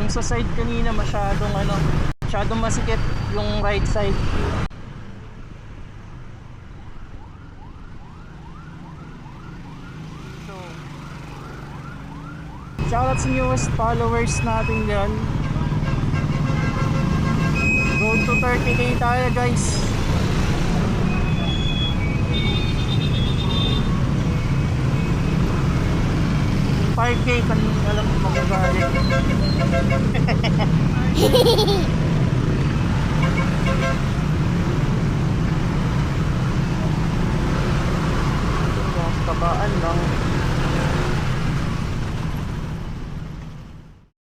Yung sa side kanina masyadong masikip yung right side. So, shoutout sa newest followers natin dyan. Road to 30k tayo guys. 5k kan alam mo magagalit. Tabaan lang.